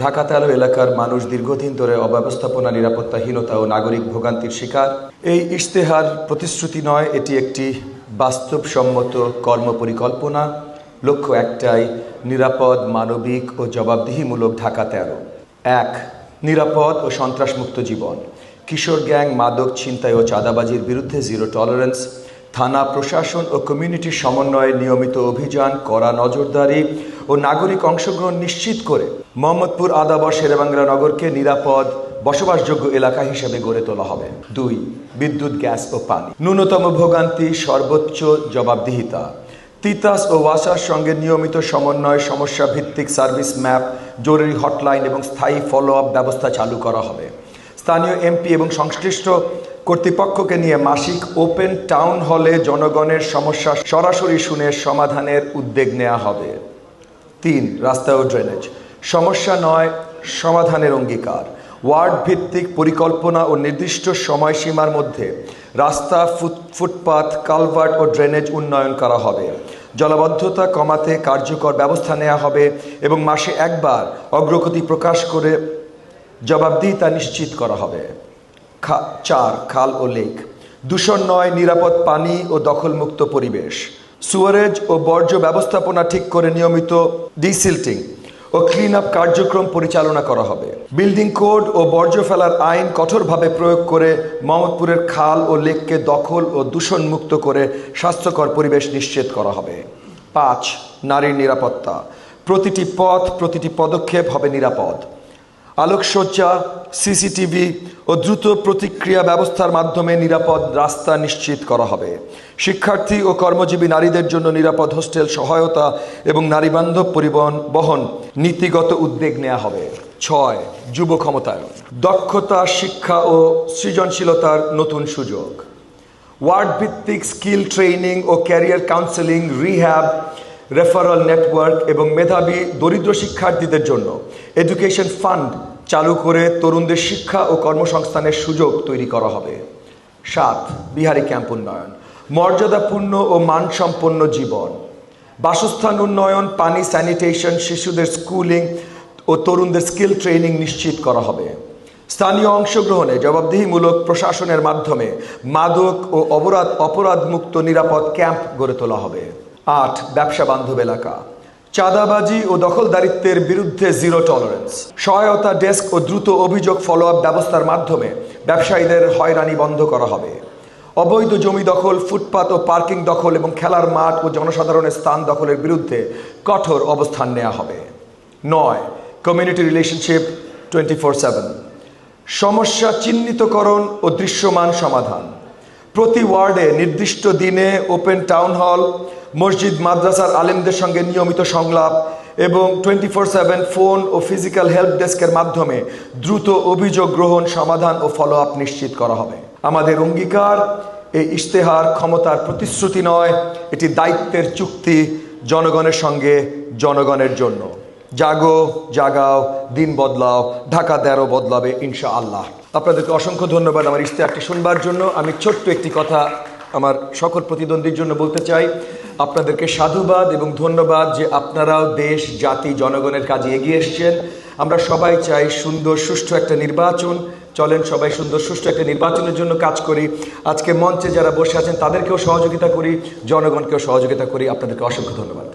ঢাকা 13 এলাকার মানুষ দীর্ঘদিন ধরে অব্যবস্থাপনা, নিরাপত্তাহীনতা ও নাগরিক ভোগান্তির শিকার। এই ইশতেহার প্রতিশ্রুতি নয়, এটি একটি বাস্তবসম্মত কর্মপরিকল্পনা। লক্ষ্য একটাই, নিরাপদ, মানবিক ও জবাবদিহিমূলক ঢাকা 13। 1. নিরাপদ ও সন্ত্রাসমুক্ত জীবন। কিশোর গ্যাং, মাদক, ছিনতাই ও চাঁদাবাজির বিরুদ্ধে জিরো টলারেন্স। থানা, প্রশাসন ও কমিউনিটির সমন্বয়ে নিয়মিত অভিযান, কড়া নজরদারি ও নাগরিক অংশগ্রহণ নিশ্চিত করে মোহাম্মদপুর, আদাবর, শেরেবাংলা নগরকে নিরাপদ বসবাসযোগ্য এলাকা হিসেবে গড়ে তোলা হবে। 2. বিদ্যুৎ, গ্যাস ও পানি। ন্যূনতম ভোগান্তি, সর্বোচ্চ জবাবদিহিতা। তিতাস ও ওয়াসার সঙ্গে নিয়মিত সমন্বয়, সমস্যা ভিত্তিক সার্ভিস ম্যাপ, জরুরি হটলাইন এবং স্থায়ী ফলো আপ ব্যবস্থা চালু করা হবে। স্থানীয় এমপি এবং সংশ্লিষ্ট কর্তৃপক্ষকে নিয়ে মাসিক ওপেন টাউন হলে জনগণের সমস্যা সরাসরি শুনে সমাধানের উদ্যোগ নেওয়া হবে। 3. রাস্তা ও ড্রেনেজ। সমস্যা নয়, সমাধানের অঙ্গীকার। ওয়ার্ড ভিত্তিক পরিকল্পনা ও নির্দিষ্ট সময়সীমার মধ্যে রাস্তা, ফুটপাত, কালভার্ট ও ড্রেনেজ উন্নয়ন করা হবে। জলাবদ্ধতা কমাতে কার্যকর ব্যবস্থা নেওয়া হবে এবং মাসে একবার অগ্রগতি প্রকাশ করে জবাবদিহিতা নিশ্চিত করা হবে। 4. খাল ও লেক। দূষণ নয়, নিরাপদ পানি ও দখলমুক্ত পরিবেশ। সুয়ারেজ ও বর্জ্য ব্যবস্থাপনা ঠিক করে নিয়মিত ডিসিল্টিং ও ক্লিন আপ কার্যক্রম পরিচালনা করা হবে। বিল্ডিং কোড ও বর্জ্য ফেলার আইন কঠোরভাবে প্রয়োগ করে মোহাম্মদপুরের খাল ও লেককে দখল ও দূষণমুক্ত করে স্বাস্থ্যকর পরিবেশ নিশ্চিত করা হবে। 5. নারীর নিরাপত্তা। প্রতিটি পথ, প্রতিটি পদক্ষেপ হবে নিরাপদ। আলোকসজ্জা, সিসিটিভি ও দ্রুত প্রতিক্রিয়া ব্যবস্থার মাধ্যমে নিরাপদ রাস্তা নিশ্চিত করা হবে। শিক্ষার্থী ও কর্মজীবী নারীদের জন্য নিরাপদ হোস্টেল, সহায়তা এবং নারীবান্ধব বহন নীতিগত উদ্যোগ নেওয়া হবে। 6. যুব ক্ষমতায়ন। দক্ষতা, শিক্ষা ও সৃজনশীলতার নতুন সুযোগ। ওয়ার্ড ভিত্তিক স্কিল ট্রেনিং ও career counselling, rehab, referral network এবং মেধাবী দরিদ্র শিক্ষার্থীদের জন্য এডুকেশন ফান্ড চালু করে তরুণদের শিক্ষা ও কর্মসংস্থানের সুযোগ তৈরি করা হবে। 7. বিহারি ক্যাম্প উন্নয়ন। মর্যাদাপূর্ণ ও মানসম্পন্ন জীবন। বাসস্থান উন্নয়ন, পানি, স্যানিটেশন, শিশুদের স্কুলিং ও তরুণদের স্কিল ট্রেনিং নিশ্চিত করা হবে। স্থানীয় অংশগ্রহণে জবাবদিহিমূলক প্রশাসনের মাধ্যমে মাদক ও অপরাধমুক্ত নিরাপদ ক্যাম্প গড়ে তোলা হবে। 8. ব্যবসা বান্ধব এলাকা। চাঁদাবাজি ও দখলদারিত্বের বিরুদ্ধে জিরো টলারেন্স। সহায়তা ডেস্ক ও দ্রুত অভিযোগ ফলো আপ ব্যবস্থার মাধ্যমে ব্যবসায়ীদের হয়রানি বন্ধ করা হবে। অবৈধ জমি দখল, ফুটপাত ও পার্কিং দখল এবং খেলার মাঠ ও জনসাধারণের স্থান দখলের বিরুদ্ধে কঠোর অবস্থান নেওয়া হবে। 9. Community relationship 24/7। সমস্যা চিহ্নিতকরণ ও দৃশ্যমান সমাধান। প্রতি ওয়ার্ডে নির্দিষ্ট দিনে ওপেন টাউন হল, মসজিদ, মাদ্রাসার আলেমদের সঙ্গে নিয়মিত সংলাপ এবং 24/7 ফোন ও ফিজিক্যাল হেল্প ডেস্কের মাধ্যমে দ্রুত অভিযোগ গ্রহণ, সমাধান ও ফলো আপ নিশ্চিত করা হবে। আমাদের অঙ্গীকার, এই ইশতেহার ক্ষমতার প্রতিশ্রুতি নয়, এটি দায়িত্বের চুক্তি, জনগণের সঙ্গে, জনগণের জন্য। জাগো, জাগাও, দিন বদলাও, ঢাকা 13 বদলাবে ইনশাআল্লাহ। আপনাদেরকে অসংখ্য ধন্যবাদ আমার ইশতেহারটি শুনবার জন্য। আমি ছোট্ট একটি কথা আমার সকল প্রতিদ্বন্দ্বীর জন্য বলতে চাই। আপনাদেরকে সাধুবাদ এবং ধন্যবাদ যে আপনারাও দেশ, জাতি, জনগণের কাজে এগিয়ে এসছেন। আমরা সবাই চাই সুন্দর, সুষ্ঠু একটা নির্বাচন। চলেন সবাই সুন্দর, সুষ্ঠু একটা নির্বাচনের জন্য কাজ করি। আজকে মঞ্চে যারা বসে আছেন তাদেরকেও সহযোগিতা করি, জনগণকেও সহযোগিতা করি। আপনাদেরকে অসংখ্য ধন্যবাদ।